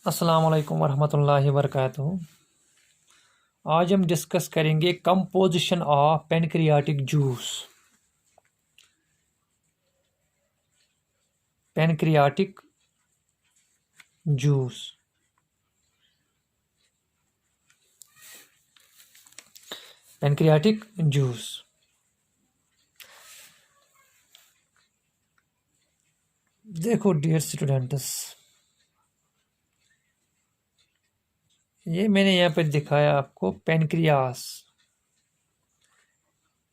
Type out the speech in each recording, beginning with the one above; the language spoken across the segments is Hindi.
अस्सलाम वालेकुम वरहमतुल्लाहि वबरकातुहू। आज हम डिस्कस करेंगे composition of pancreatic juice. Pancreatic juice pancreatic juice देखो डियर स्टूडेंट्स, ये मैंने यहाँ पे दिखाया आपको पेनक्रियास।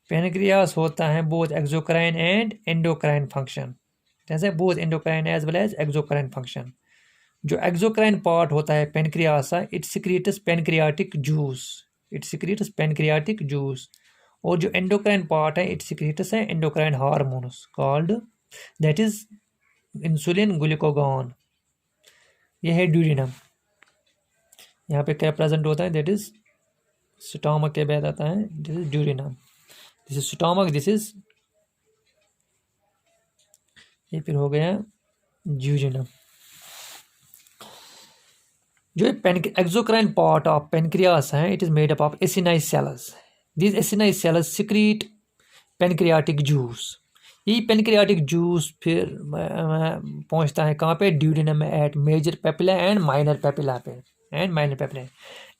पेनक्रियास होता है both exocrine and endocrine function, जैसे both endocrine as well as exocrine function. जो एक्सोक्राइन पार्ट होता है पेनक्रियासा, इट सिक्रीट्स पेनक्रियाटिक जूस, और जो एंडोक्राइन पार्ट है इट सिक्रीट्स है endocrine hormones called that is insulin, glucagon. यह है ड्यूडिनम। यहाँ पे क्या प्रेजेंट होता है, दैट इज स्टोमक के बाद आता है, this is duodenum, this is stomach, this is ये फिर हो गया ड्यूडिनम। जो एक्सोक्राइन पार्ट ऑफ पेनक्रियास है, it is made up of acini cells. These acini cells secrete pancreatic juice. ये पेनक्रियाटिक जूस फिर पहुंचता है कहाँ पे, ड्यूडिनम में, at major papilla and minor papilla पे,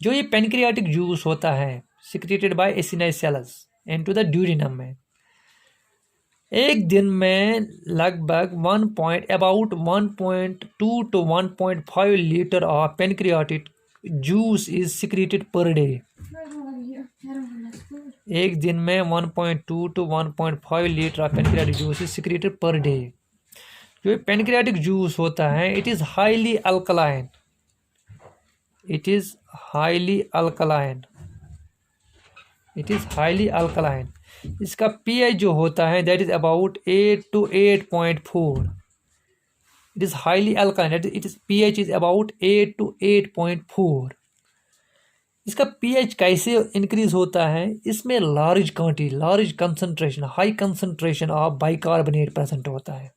जो ये पेनक्रियाटिक जूस होता है secreted by acini cells into the duodenum में। एक दिन में लगभग 1.2 to 1.5 litre of pancreatic juice is secreted per day. एक दिन में 1.2 to 1.5 litre of pancreatic juice is secreted per day. जो पेनक्रियाटिक जूस होता है इट इज हाईली अल्कलाइन, इसका pH जो होता है that is about 8 to 8.4। It is highly alkaline, it is pH is about 8 to 8.4। इसका pH कैसे इंक्रीज होता है, इसमें large concentration, high concentration of bicarbonate present होता है।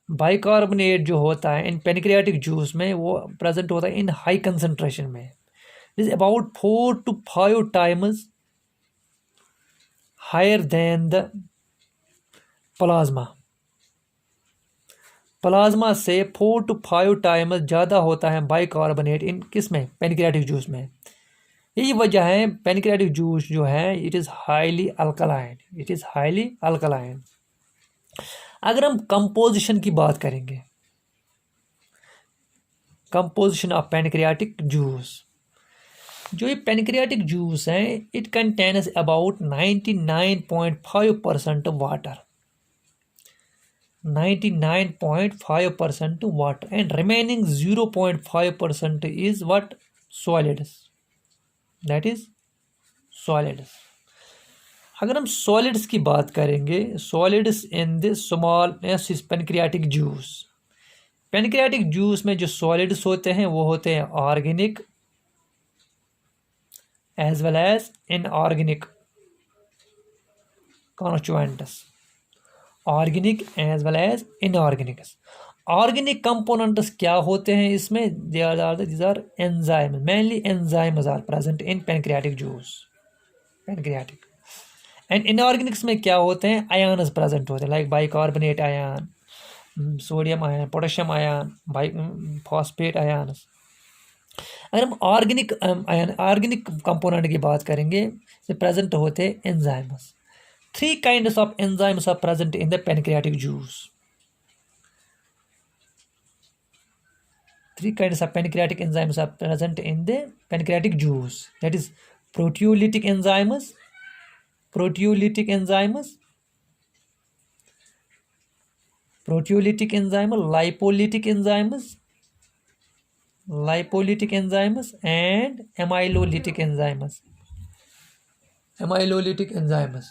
बाइकार्बोनेट जो होता है इन पेनक्रियाटिक जूस में वो प्रेजेंट होता है इन हाई कंसंट्रेशन में। It is about 4 to 5 times higher than the plasma से 4 to 5 times ज़्यादा होता है बाइकार्बोनेट इन किसमें, पेनक्रियाटिक जूस में। यही वजह है पेनक्रियाटिक जूस जो है इट इज़ हाईली अल्कलाइन। अगर हम कंपोजिशन की बात करेंगे, कंपोजिशन ऑफ पेनक्रियाटिक जूस, जो ये पेनक्रियाटिक जूस है it contains about 99.5% water, 99.5% water and remaining 0.5% is what, solids, that is solids. अगर हम सॉलिड्स की बात करेंगे, solids in the small pancreatic juice, pancreatic juice में जो सॉलिड्स होते हैं वो होते हैं organic as well as inorganic constituents, organic as well as inorganic. Organic components क्या होते हैं इसमें, these are enzymes, mainly enzymes are present in pancreatic juice, and inorganics में क्या होते हैं, आयन्स प्रेजेंट होते हैं, like bicarbonate ion, sodium ion, potassium ion, phosphate ions. अगर हम ऑर्गेनिक कंपोनेंट की बात करेंगे तो प्रेजेंट होते हैं enzymes. 3 kinds of enzymes are present in the pancreatic juice. 3 kinds of pancreatic enzymes are present in the pancreatic juice, that is proteolytic enzymes, lipolytic enzymes and amylolytic enzymes. Amylolytic enzymes।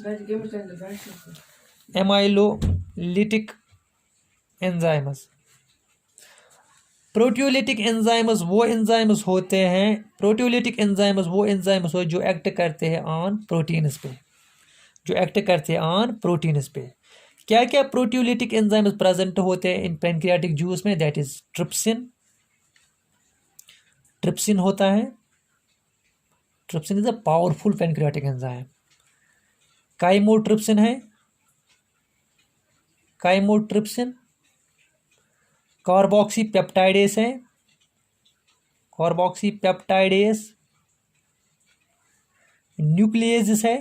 Proteolytic enzymes वो एंजाइम्स होते हैं, जो एक्ट करते हैं ऑन प्रोटीन्स पे, क्या प्रोटियोलिटिक एंजाइम्स प्रेजेंट होते हैं इन पेनक्रियाटिक जूस में, दैट इज ट्रिप्सिन, ट्रिप्सिन होता है, trypsin is a powerful pancreatic enzyme. Chymotrypsin है, काइमोट्रिप्सिन। कार्बोक्सी पेप्टाइडेस है, कार्बोक्सी पेप्टाइडेस। न्यूक्लियेज है,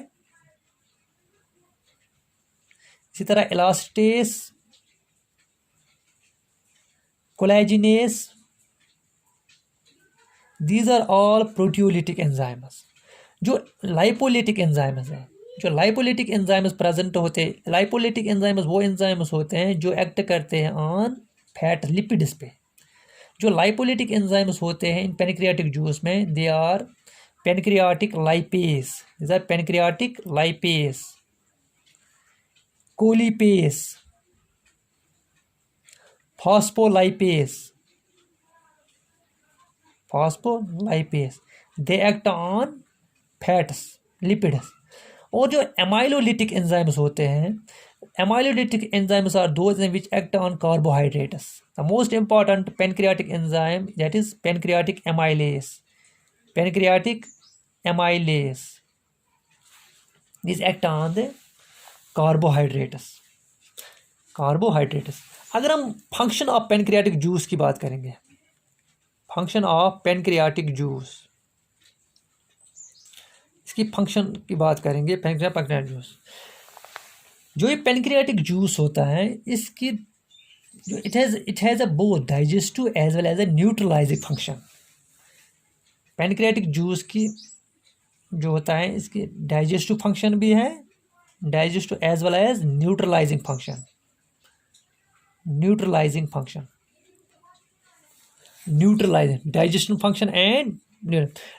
इसी तरह elastase, collagenase. These are all proteolytic enzymes. जो लाइपोलिटिक एंजाइम्स हैं, जो लाइपोलिटिक एंजाइम्स प्रेजेंट होते हैं, लाइपोलिटिक एंजाइम्स वो एंजाइम्स होते हैं जो एक्ट करते हैं ऑन फैट लिपिड्स पे। जो लाइपोलिटिक एंजाइम्स होते हैं इन पेनक्रियाटिक जूस में, they are pancreatic lipase, these are pancreatic lipase, colipase, phospholipase, phospholipase. They act on fats, lipids. और जो एमाइलोलिटिक एंजाइम्स होते हैं, amylolytic enzymes are those which act on carbohydrates. The most important pancreatic enzyme that is pancreatic amylase, pancreatic amylase is act on the carbohydrates, carbohydrates. अगर हम फंक्शन ऑफ पेनक्रियाटिक जूस की बात करेंगे, फंक्शन ऑफ पेनक्रियाटिक जूस, इसकी फंक्शन की बात करेंगे। पेनक्रियाटिक जूस, जो ये पेनक्रियाटिक जूस होता है, इसकी जो it has a both digestive as well as a neutralising function. Pancreatic juice की जो होता है, इसकी डाइजेस्टिव फंक्शन भी है, digestive as well as neutralising function, neutralising function, neutralising digestive function and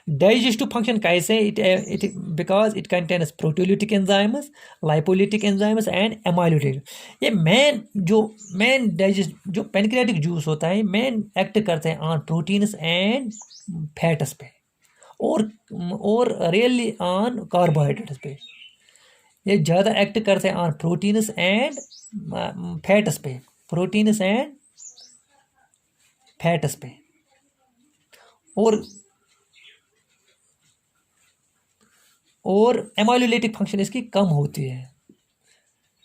digestive function कैसे, it because it contains proteolytic enzymes, lipolytic enzymes and amylolytic. ये मेन डाइजेस्ट जो पेनक्रियाटिक जूस होता है, मेन एक्ट करते हैं ऑन प्रोटीन्स एंड फैट्स पे, और रियली ऑन कार्बोहाइड्रेट्स पे। ये ज़्यादा एक्ट करते हैं ऑन प्रोटीन्स एंड फैट्स पे, प्रोटीन्स एंड फैट्स पे। और एमाइलोलिटिक फंक्शन इसकी कम होती है,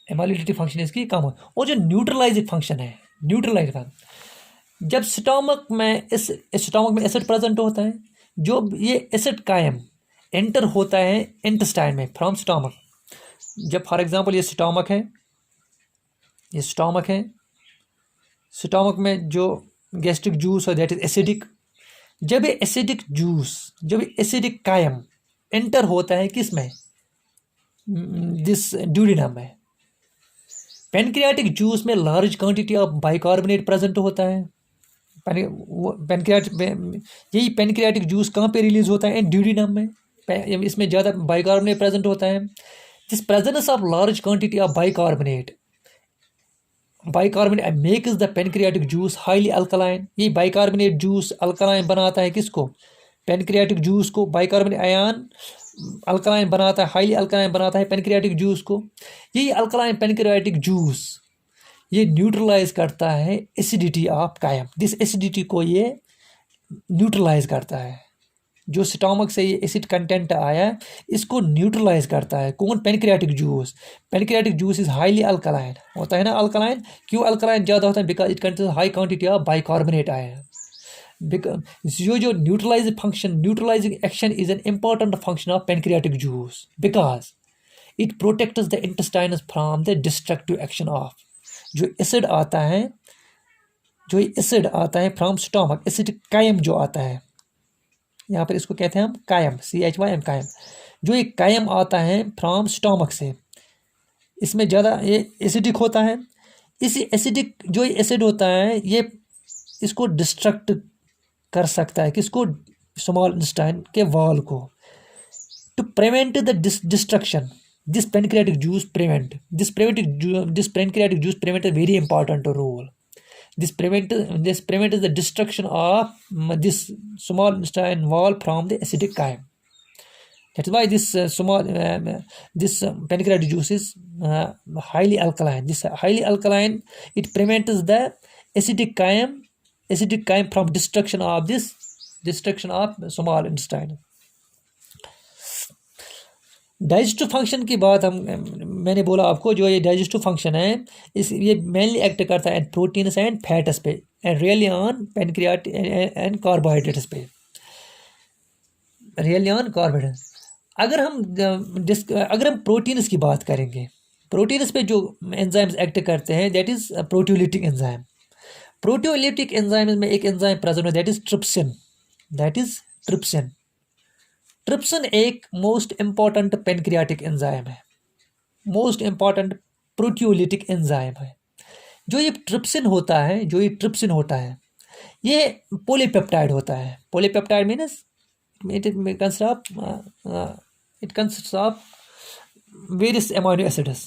एमाइलोलिटिक फंक्शन इसकी कम हो। और जो न्यूट्रलाइजिंग फंक्शन है, न्यूट्रलाइज फंक्शन, जब स्टमक में एसिड प्रेजेंट होता है, जो ये एसिड कायम एंटर होता है इंटेस्टाइन में फ्रॉम स्टमक। जब फॉर एग्जांपल ये स्टमक है, ये स्टमक है, स्टमक में जो गैस्ट्रिक जूस है दैट इज एसिडिक। जब ये एसिडिक जूस, जब ये एसिडिक कायम एंटर होता है किस में, दिस ड्यूडिनम में, पेनक्रियाटिक जूस में large quantity of bicarbonate present होता है। यही पेनक्रियाटिक जूस कहाँ पे रिलीज होता है, ड्यूडिनम में, इसमें ज़्यादा बाइकार्बोनेट प्रेजेंट होता है। This presence of large quantity of bicarbonate makes the pancreatic juice highly alkaline. ये बाइकार्बोनेट जूस अल्कलाइन बनाता है किसको, पेनक्रियाटिक जूस को। बाइकार्बोनेट आयन अल्कलाइन बनाता है, हाईली अल्कलाइन बनाता है पेनक्रियाटिक जूस को। यही अल्कलाइन पेनक्रियाटिक जूस ये न्यूट्रलाइज करता है एसिडिटी ऑफ कायम। दिस एसिडिटी को ये न्यूट्रलाइज करता है, जो स्टमक से ये एसिड कंटेंट आया है इसको न्यूट्रलाइज करता है। कौन, pancreatic juice. Pancreatic juice is highly alkaline होता है ना, अल्कलाइन। क्यों अल्कलाइन ज़्यादा होता है, because it contains high quantity of bicarbonate आया है। जो neutralising function, neutralising action is an important function of pancreatic juice because it protects the intestines from the destructive action of, जो एसिड आता है, जो एसिड आता है फ्रॉम स्टमक, एसिड कायम जो आता है, यहाँ पर इसको कहते हैं हम कायम, CHYM कायम। जो ये कायम आता है फ्रॉम स्टमक से, इसमें ज़्यादा ये एसिडिक होता है। इसी एसिडिक जो एसिड होता है ये इसको डिस्ट्रक्ट कर सकता है, किसको, स्मॉल इंटेस्टाइन के वॉल को। To prevent the destruction this pancreatic juice prevent, this pancreatic juice prevent a very important role. This prevents the destruction of this small intestine wall from the acidic chyme. That's why this pancreatic juice is highly alkaline. This highly alkaline, it prevents the acidic chyme from destruction of this destruction of small intestine. Digestive function की बात हम मैंने बोला आपको, जो ये डाइजेस्टिव फंक्शन है ये मेनली एक्ट करता है प्रोटीन्स एंड फैट्स पे and really on pancreatic and carbohydrates पे, रियली ऑन कार्बोहाइड्रेट्स। अगर हम प्रोटीन्स की बात करेंगे, प्रोटीन्स पे जो एंजाइम्स एक्ट करते हैं that is proteolytic enzyme. Proteolytic enzyme में एक एंजाइम प्रेजेंट है that is trypsin, that is trypsin. Trypsin एक मोस्ट इंपॉर्टेंट पेनक्रियाटिक एंजाइम है, मोस्ट इंपॉर्टेंट प्रोटियोलिटिक एंजाइम है। जो ये ट्रिप्सिन होता है ये पॉलीपेप्टाइड होता है। Polypeptide means it consists of various amino acids।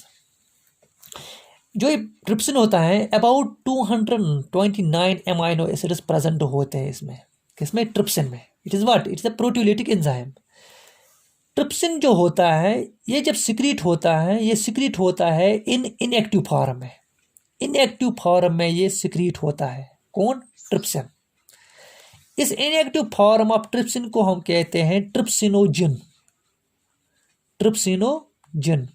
जो ये ट्रिप्सिन होता है अबाउट 229 अमाइनो एसिड्स प्रेजेंट होते हैं इसमें, किसमें? ट्रिप्सिन में। It is what? It's a proteolytic enzyme. Trypsin जो होता है ये जब सिक्रीट होता है, ये सिक्रीट होता है इनएक्टिव फॉर्म में, इनएक्टिव फॉर्म में ये सिक्रीट होता है। कौन? ट्रिप्सिन। इस इनएक्टिव फॉर्म ऑफ ट्रिप्सिन को हम कहते हैं ट्रिप्सिनोजिन, ट्रिप्सिनोजिन।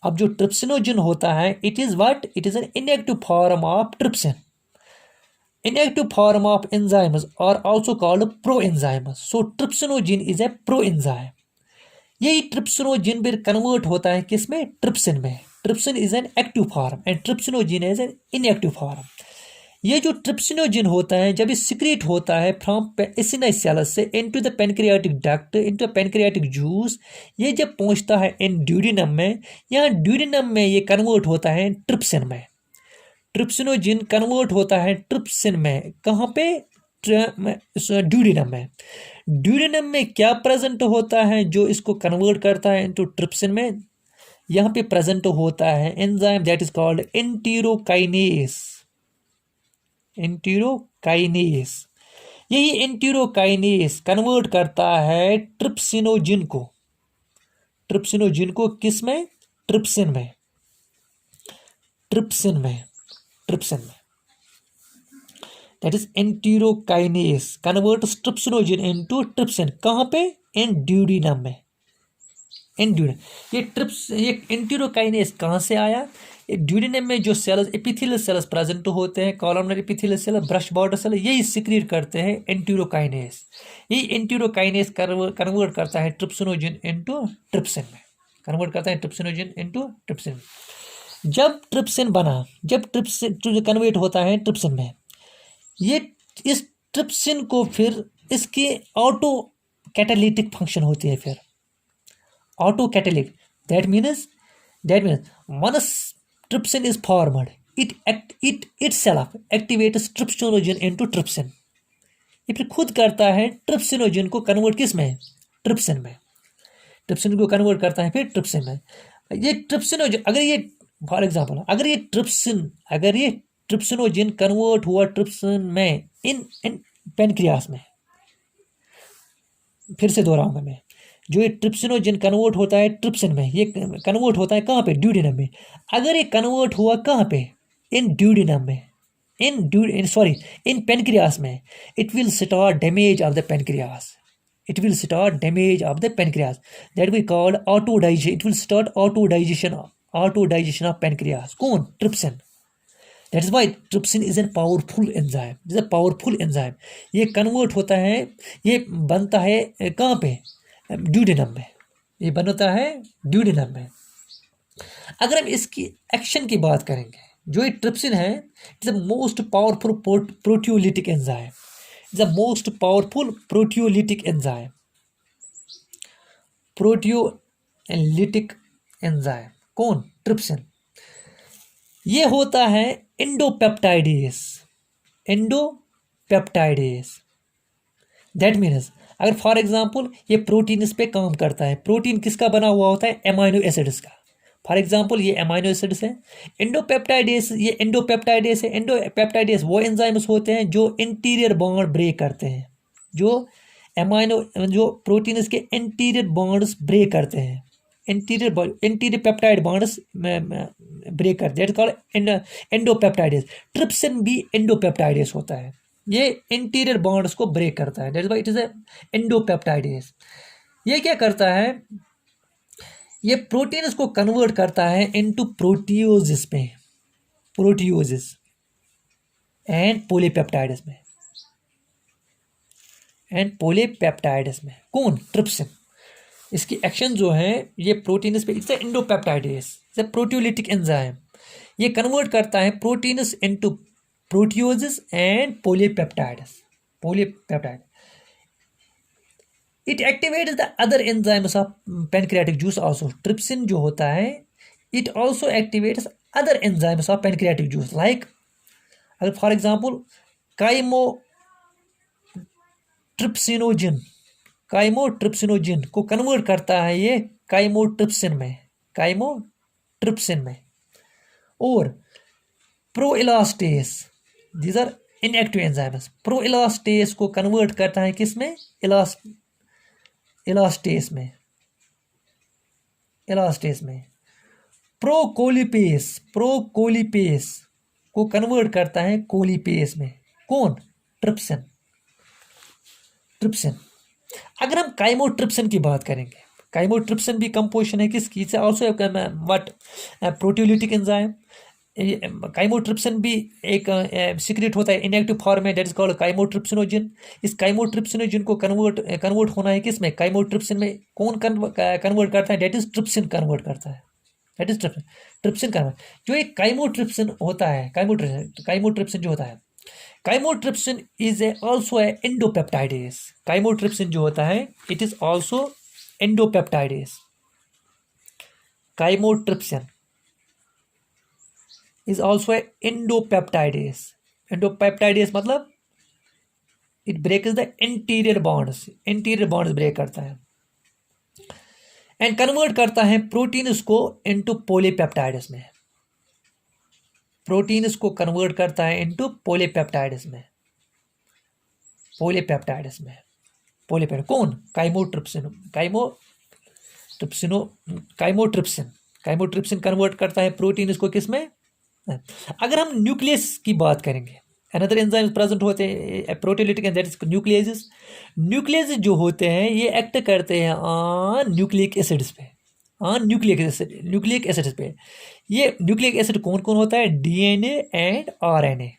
अब जो ट्रिप्सिनोजिन होता है it is what? It is an inactive form of trypsin. Inactive form of enzymes are also called proenzymes. So trypsinogen is a proenzyme. यही ट्रिप्सिनोजिन फिर कन्वर्ट होता है किसमें? ट्रिप्सिन में। Trypsin is an active form and trypsinogen is an inactive form. ये जो ट्रिप्सिनोजिन होता है जब ये सिक्रीट होता है फ्रॉम एसिनाइज सेल्स से into the pancreatic duct, into pancreatic juice, ये जब पहुंचता है इन ड्यूडिनम में, यहाँ ड्यूडिनम में ये कन्वर्ट होता है ट्रिप्सिन में। ट्रिप्सिनोजिन कन्वर्ट होता है ट्रिप्सिन में। कहाँ पे? ड्यूडिनम में। ड्यूडिनम में क्या प्रेजेंट होता है जो इसको कन्वर्ट करता है इनटू ट्रिप्सिन में? यहाँ पे प्रेजेंट होता है enzyme that is called enterokinase, enterokinase. यही एंटीरोकाइनेस कन्वर्ट करता है ट्रिप्सिनोजिन को, ट्रिप्सिनोजिन को किस में? ट्रिप्सिन में, ट्रिप्सिन में, ट्रिप्सिन में। That is enterokinase converts trypsinogen into trypsin. कहाँ पे? इन ड्यूडिनम में, इन ड्यूडिनम। ये एंटीरोकाइनेस कहाँ से आया? ड्यूडिनम में जो सेल्स, एपिथेलियल सेल्स प्रेजेंट होते हैं, columnar epithelial cell, brush border cell, यही सिक्रीट करते हैं एंटीरोकाइनेस। यही एंटीरोकाइनेस कन्वर्ट करता है ट्रिप्सिनोजिन इनटू ट्रिप्सिन में, कन्वर्ट करता है ट्रिप्सिनोजिन इनटू ट्रिप्सिन। जब ट्रिप्सिन बना, जब ट्रिप्सिन कन्वर्ट होता है ट्रिप्सिन में, ये इस ट्रिप्सिन को फिर इसकी ऑटो कैटालिटिक फंक्शन होती है। फिर auto catalytic that means once trypsin is formed, it itself activates trypsinogen into trypsin। ये फिर खुद करता है ट्रिप्सिनोजिन को कन्वर्ट किस में? ट्रिप्सिन में। ट्रिप्सिन को कन्वर्ट करता है फिर ट्रिप्सिन में। ये ट्रिप्सिनोजिन, अगर ये फॉर एग्जांपल अगर ये ट्रिप्सिनोजिन कन्वर्ट हुआ ट्रिप्सिन में इन पेनक्रियास में, फिर से दोहराऊंगा मैं, जो ये ट्रिप्सिनोजिन कन्वर्ट होता है ट्रिप्सिन में, ये कन्वर्ट होता है कहाँ पे? ड्यूडिनम में। अगर ये कन्वर्ट हुआ कहाँ पे? इन ड्यूडिनम में, इन पेनक्रियास में, it will start damage of the pancreas, it will start damage of the pancreas that we called autodigestion. It will start autodigestion of pancreas. कौन? Trypsin. That is why trypsin is an powerful enzyme, is a powerful enzyme. ये कन्वर्ट होता है, ये बनता है कहाँ पे? ड्यूडिनम में। ये बनता है ड्यूडिनम में। अगर हम इसकी एक्शन की बात करेंगे, जो ये ट्रिप्सिन है it's the most powerful proteolytic enzyme, it's the most powerful proteolytic enzyme, proteolytic enzyme. कौन? ट्रिप्सिन। ये होता है एंडोपेप्टाइडेस, एंडोपेप्टाइडेस। दैट मीन्स अगर फॉर एग्जांपल ये प्रोटीन इस पे काम करता है, प्रोटीन किसका बना हुआ होता है? एमाइनो एसिड्स का। फॉर एग्जांपल ये एमाइनो एसिड्स है। एंडोपेप्टाइडेस, ये एंडोपेप्टाइडेस है। एंडोपेप्टाइडेस वो एंजाइम्स होते हैं जो इंटीरियर बॉन्ड ब्रेक करते हैं, जो प्रोटीन के इंटीरियर बॉन्ड्स ब्रेक करते हैं, इंटीरियर पेप्टाइड बॉन्ड्स ब्रेक करते हैं, कॉल्ड एंडोपेप्टाइडेस। ट्रिप्सिन भी एंडोपेप्टाइडेस होता है। ये इंटीरियर बॉन्ड्स को ब्रेक करता है, that's why it is a endopeptidase. ये क्या करता है, ये प्रोटीन्स को कन्वर्ट करता है इनटू प्रोटियोजिस में, प्रोटियोजिस एंड पॉलीपेप्टाइड्स में, एंड पॉलीपेप्टाइड्स में। कौन? ट्रिप्सिन। इसकी एक्शन जो है ये प्रोटीन्स पे, it's a endopeptidase, it's a proteolytic enzyme. ये कन्वर्ट करता है proteins into proteoses and polypeptides, polypeptide. It activates the other enzymes of pancreatic juice also. Trypsin जो होता है it also activates other enzymes of pancreatic juice, like अगर फॉर एग्जांपल काइमोट्रिप्सिनोजिन, काइमोट्रिप्सिनोजिन को कन्वर्ट करता है ये काइमोट्रिप्सिन में, काइमोट्रिप्सिन में। और प्रोइलास्टेस, दीज आर इनएक्टिव एंजाइम्स। प्रोइलास्टेस को कन्वर्ट करता है किस में? इलास्टेस में, इलास्टेस में। प्रोकोलिपेस, प्रोकोलिपेस को कन्वर्ट करता है कोलिपेस में। कौन? Trypsin, trypsin. अगर हम काइमोट्रिप्सिन की बात करेंगे, काइमोट्रिप्सिन भी कंपोजिशन है किसकी? Also what? Proteolytic enzyme. Chymotrypsin भी एक सीक्रेट होता है इनएक्टिव फॉर्म में, दैट इज कॉल्ड काइमोट्रिप्सिनोजिन। इस काइमोट्रिप्सिनोजिन को कन्वर्ट होना है किस में? काइमोट्रिप्सिन में। कौन कन्वर्ट करता है? दैट इज ट्रिप्सिन कन्वर्ट करता है, that is trypsin, trypsin convert. जो एक काइमोट्रिप्सिन होता है, काइमोट्रिप्सिन जो होता है, chymotrypsin is also a endopeptidase. Chymotrypsin जो होता है it is also endopeptidase. Chymotrypsin is also a endopeptidase. Endopeptidase मतलब it breaks the interior bonds, interior bonds break करता है and convert करता है प्रोटीन्स को into polypeptides में, प्रोटीन्स को कन्वर्ट करता है into polypeptides में, polypeptides में, polypeptide। कौन? काइमोट्रिप्सिन, काइमोट्रिप्सिन, काइमोट्रिप्सिन कन्वर्ट करता है प्रोटीन्स को किस में? अगर हम न्यूक्लियस की बात करेंगे, अनदर एंजाइम प्रेजेंट होते हैं प्रोटियोलिटिक एंजाइम, न्यूक्लियस। न्यूक्लियस जो होते हैं ये एक्ट करते हैं ऑन न्यूक्लिक एसिड्स पे, ऑन न्यूक्लिक एसिड्स पे। ये न्यूक्लिक एसिड कौन कौन होता है? DNA and RNA.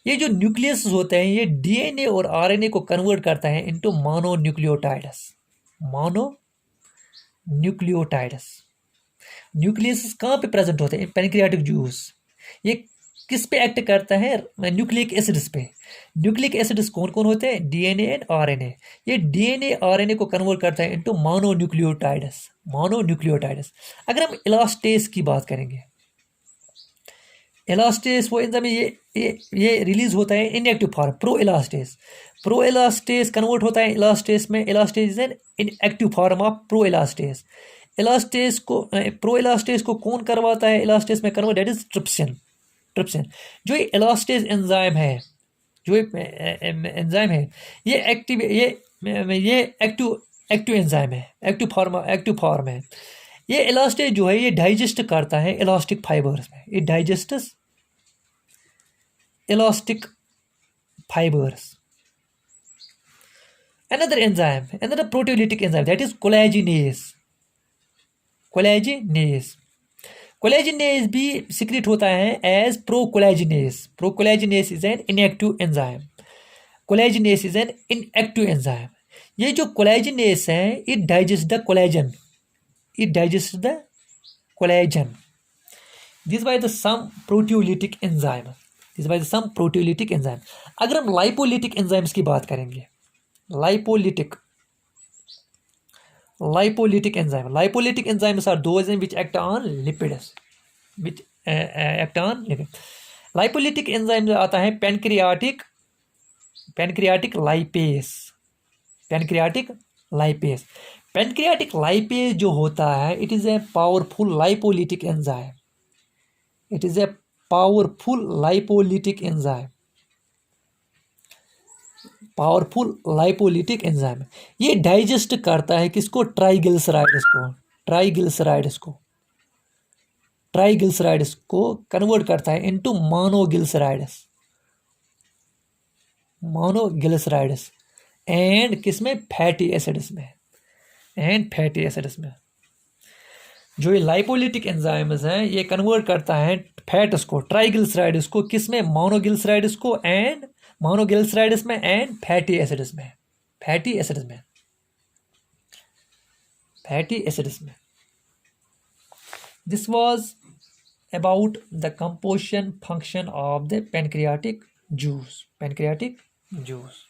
ये जो न्यूक्लियस होते हैं ये डीएनए और आरएनए को कन्वर्ट करता है इनटू मोनोन्यूक्लियोटाइड्स, मोनोन्यूक्लियोटाइड्स। न्यूक्लियस कहाँ पे प्रेजेंट होते हैं? Pancreatic juice. ये किस पे एक्ट करता है? न्यूक्लिक एसिड्स पे। न्यूक्लिक एसिड्स कौन कौन होते हैं? DNA and RNA. ये डीएनए आरएनए को कन्वर्ट करता है इनटू मोनोन्यूक्लियोटाइड्स, मोनोन्यूक्लियोटाइड्स। अगर हम इलास्टेस की बात करेंगे, इलास्टेस वो एंजाइम ये रिलीज होता है inactive form, proelastase. Proelastase convert होता है इलास्टेस में। Elastase is an inactive form of proelastase. Elastase को, प्रोइलास्टेस को कौन करवाता है इलास्टेस में convert? That is trypsin, trypsin. जो एलास्टेस एंजाइम है, जो एंजाइम है ये एक्टिव, ये एक्टिव एंजाइम है, एक्टिव फॉर्म है। ये इलास्टेस जो है ये डाइजेस्ट करता है इलास्टिक फाइबर्स में, it digests elastic fibres. another enzyme, another proteolytic enzyme, that is collagenase, collagenase. Collagenase भी सिक्रेट होता है as procollagenase. Procollagenase is an inactive enzyme, collagenase is an inactive enzyme. ये जो कोलेजिनेस है it digest the collagen, it digest the collagen. This by the some proteolytic enzyme, this by the some proteolytic enzyme. अगर हम लाइपोलिटिक एंजाइम्स की बात करेंगे, lipolytic enzymes are those which act on lipids, which act on lipid. Lipolytic enzyme आता है पैनक्रियाटिक लाइपेस, पैनक्रियाटिक लाइपेस जो होता है it is a powerful lipolytic enzyme, it is a powerful lipolytic enzyme, powerful lipolytic enzyme. ये डाइजेस्ट करता है किसको? ट्राइग्लिसराइड्स को कन्वर्ट करता है इनटू मोनोग्लिसराइड्स, मोनोग्लिसराइड्स एंड किस में, फैटी एसिड्स में, एंड फैटी एसिड्स में। जो ये लाइपोलिटिक एंजाइम्स हैं ये कन्वर्ट करता है फैट्स को, ट्राइग्लिसराइड्स को किस में, मोनोग्लिसराइड्स को, एंड मोनोग्लिसराइड्स में एंड फैटी एसिड्स में, फैटी एसिड्स में, फैटी एसिड्स में। This was about the composition function of the pancreatic juice, pancreatic juice.